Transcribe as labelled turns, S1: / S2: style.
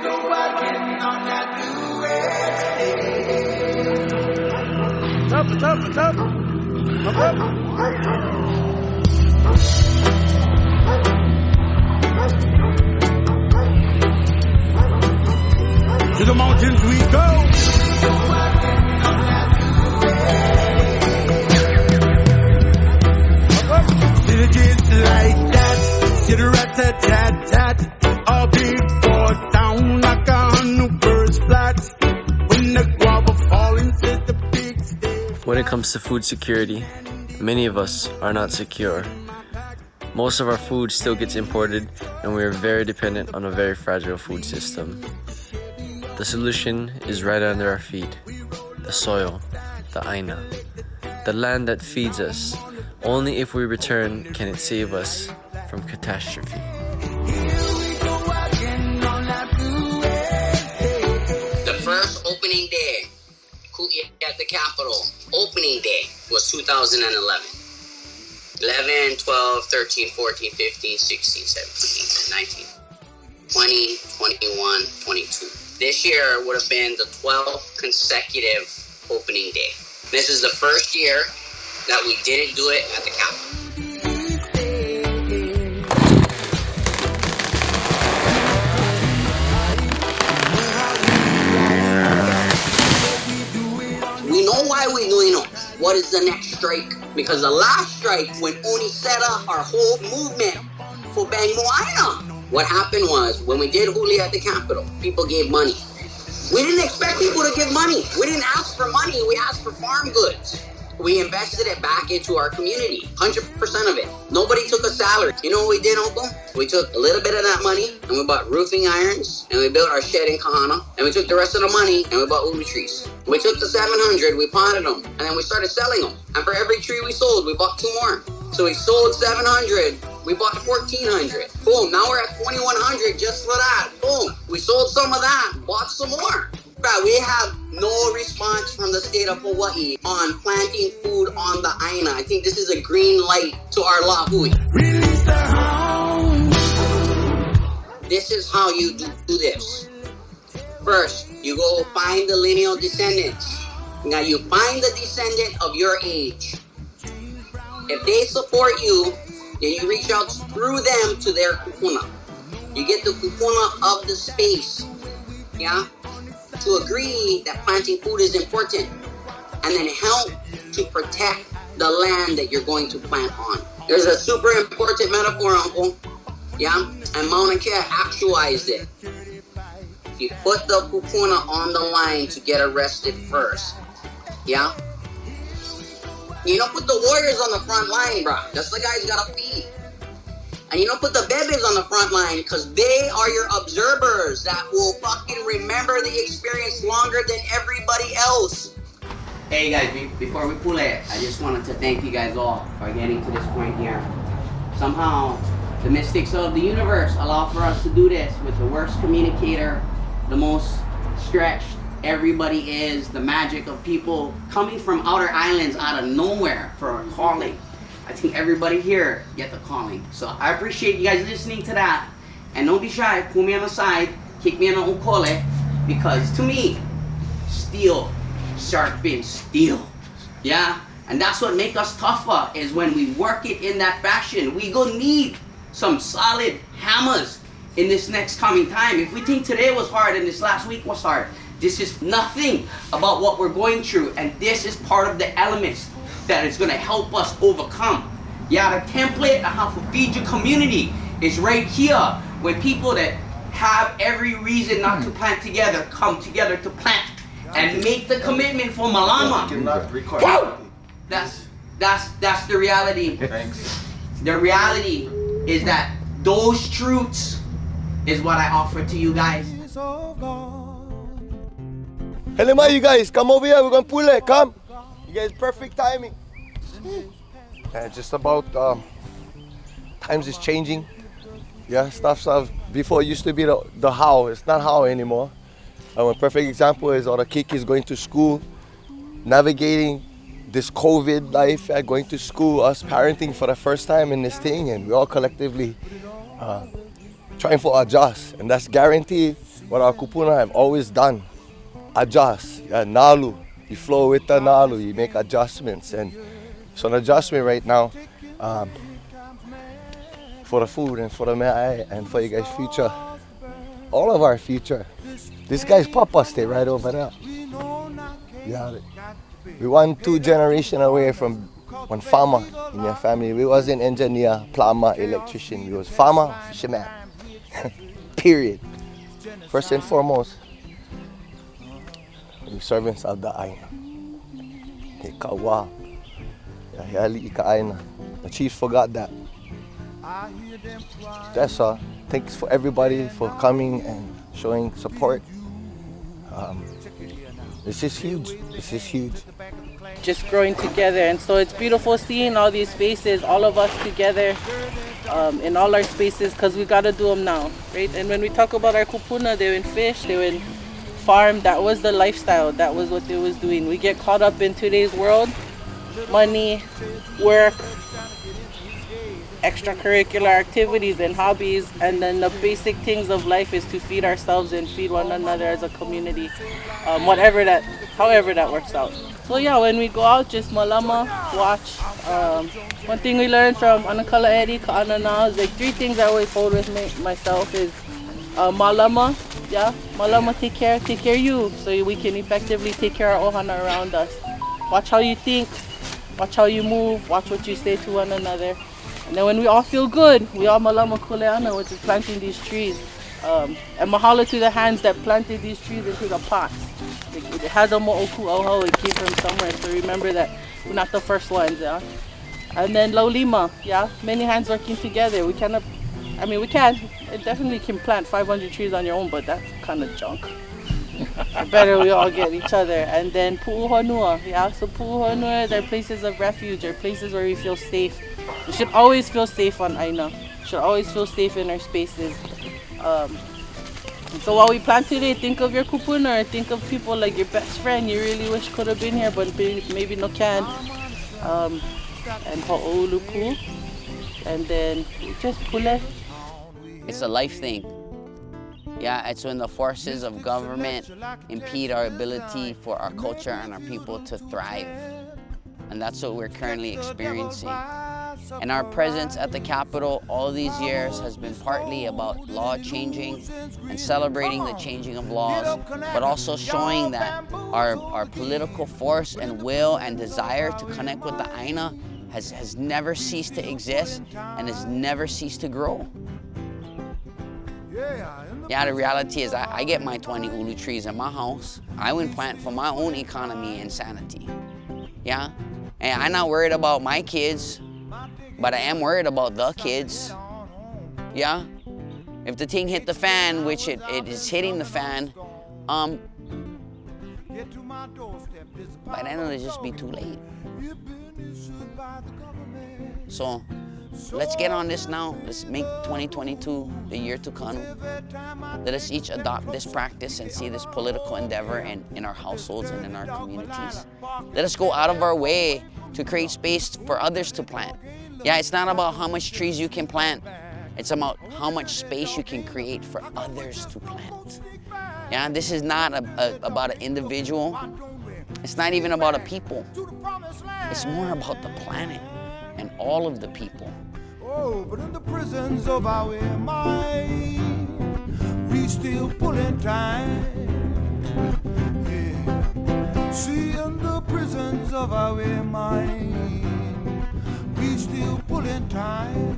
S1: What's up? To the mountains we go. Just like that, get a rat-tat-tat-tat. All before down like 100 birds flat. When the guava falling, says the big stage.
S2: When it comes to food security, many of us are not secure. Most of our food still gets imported, and we are very dependent on a very fragile food system. The solution is right under our feet. The soil, the aina, the land that feeds us. Only if we return can it save us from catastrophe.
S3: The first opening day at the Capitol, opening day, was 2011. 11, 12, 13, 14, 15, 16, 17, 18, 19, 20, 21, 22. This year would have been the 12th consecutive opening day. This is the first year that we didn't do it at the Capitol. We know why we're doing it. What is the next strike? Because the last strike, when Oni set up our whole movement for Bang Moana, what happened was, when we did Huli at the Capitol, people gave money. We didn't expect people to give money. We didn't ask for money. We asked for farm goods. We invested it back into our community, 100% of it. Nobody took a salary. You know what we did, Uncle? We took a little bit of that money and we bought roofing irons and we built our shed in Kahana, and we took the rest of the money and we bought ulu trees. We took the 700, we potted them, and then we started selling them. And for every tree we sold, we bought 2 more. So we sold 700, we bought 1,400. Boom, now we're at 2,100 just for that. Boom, we sold some of that, bought some more. We have no response from the state of Hawaii on planting food on the aina. I think this is a green light to our lahui.
S1: Release the hound.
S3: This is how you do this. First, you go find the lineal descendants. Now you find the descendant of your age. If they support you, then you reach out through them to their kupuna. You get the kupuna of the space. Yeah? To agree that planting food is important, and then help to protect the land that you're going to plant on. There's a super important metaphor, Uncle. Yeah? And Mauna Kea actualized it. You put the kupuna on the line to get arrested first. Yeah? You don't put the warriors on the front line, bro. That's the guys gotta feed. And you don't put the bebes on the front line because they are your observers that will fucking remember the experience longer than everybody else. Hey guys, before we pull it, I just wanted to thank you guys all for getting to this point here. Somehow, the mystics of the universe allow for us to do this with the worst communicator, the most stretched everybody is, the magic of people coming from outer islands out of nowhere for a calling. I think everybody here get the calling. So I appreciate you guys listening to that. And don't be shy, pull me on the side, kick me on the ukole, because to me, steel sharpens steel. Yeah? And that's what makes us tougher, is when we work it in that fashion. We gonna need some solid hammers in this next coming time. If we think today was hard and this last week was hard, this is nothing about what we're going through. And this is part of the elements that is going to help us overcome. Yeah, the template on how to feed your community is right here. When people that have every reason not to plant together come together to plant and make the commitment for Malama. That's the reality.
S4: Thanks.
S3: The reality is that those truths is what I offer to you guys.
S4: Hello, ma, you guys, come over here. We're gonna pull it. Come. You guys, perfect timing. And just about times is changing. Yeah, stuff before used to be the how. It's not how anymore. A perfect example is all the kikis going to school, navigating this COVID life, going to school, us parenting for the first time in this thing, and we all collectively trying to adjust. And that's guaranteed what our kupuna have always done, adjust. Nalu, you flow with the nalu, you make adjustments. And so an adjustment right now, for the food and for the me'ai and for you guys' future, all of our future. This guy's papa stay right over there. Yeah, we 2 generations away from one farmer in your family. We wasn't engineer, plumber, electrician. We was farmer, fisherman. Period. First and foremost, we servants of the aina. He kawa. The chiefs forgot that. That's all. Thanks for everybody for coming and showing support. This is huge. This is huge.
S5: Just growing together, and so it's beautiful seeing all these faces, all of us together in all our spaces, because we got to do them now, right? And when we talk about our kupuna, they would fish, they would farm. That was the lifestyle. That was what they was doing. We get caught up in today's world, money, work, extracurricular activities and hobbies, and then the basic things of life is to feed ourselves and feed one another as a community, however that works out. So yeah, when we go out, just malama, watch. One thing we learned from Anakala Eddie, Kahana now, is like 3 things I always hold with myself is malama, yeah, malama, take care you, so we can effectively take care of ohana around us. Watch how you think, watch how you move, watch what you say to one another. And then when we all feel good, we all malama kuleana, which is planting these trees. And mahalo to the hands that planted these trees into the pots. It has a mo'oku oho, it came from somewhere, so remember that we're not the first ones, yeah? And then laulima, yeah? Many hands working together. We can, it definitely can plant 500 trees on your own, but that's kind of junk. Better we all get each other. And then pu'uhonua, yeah? So pu'uhonuas are places of refuge, or places where we feel safe. We should always feel safe on Aina. We should always feel safe in our spaces. So while we plan today, think of your kupuna, or think of people like your best friend you really wish could have been here, but maybe no can. And ho'olupu. And then just pule.
S3: It's a life thing. Yeah, it's when the forces of government impede our ability for our culture and our people to thrive. And that's what we're currently experiencing. And our presence at the Capitol all these years has been partly about law changing and celebrating the changing of laws, but also showing that our political force and will and desire to connect with the Aina has never ceased to exist and has never ceased to grow. Yeah, the reality is I get my 20 ulu trees in my house. I would plant for my own economy and sanity. Yeah, and I'm not worried about my kids, but I am worried about the kids. Yeah, if the thing hit the fan, which it is hitting the fan, by then it'll just be too late. So let's get on this now. Let's make 2022 the year to come. Let us each adopt this practice and see this political endeavor in our households and in our communities. Let us go out of our way to create space for others to plant. Yeah, it's not about how much trees you can plant. It's about how much space you can create for others to plant. Yeah, this is not about an individual. It's not even about a people. It's more about the planet and all of the people.
S1: Oh, but in the prisons of our mind, we still pulling time. Yeah. See, in the prisons of our mind, we still pulling time.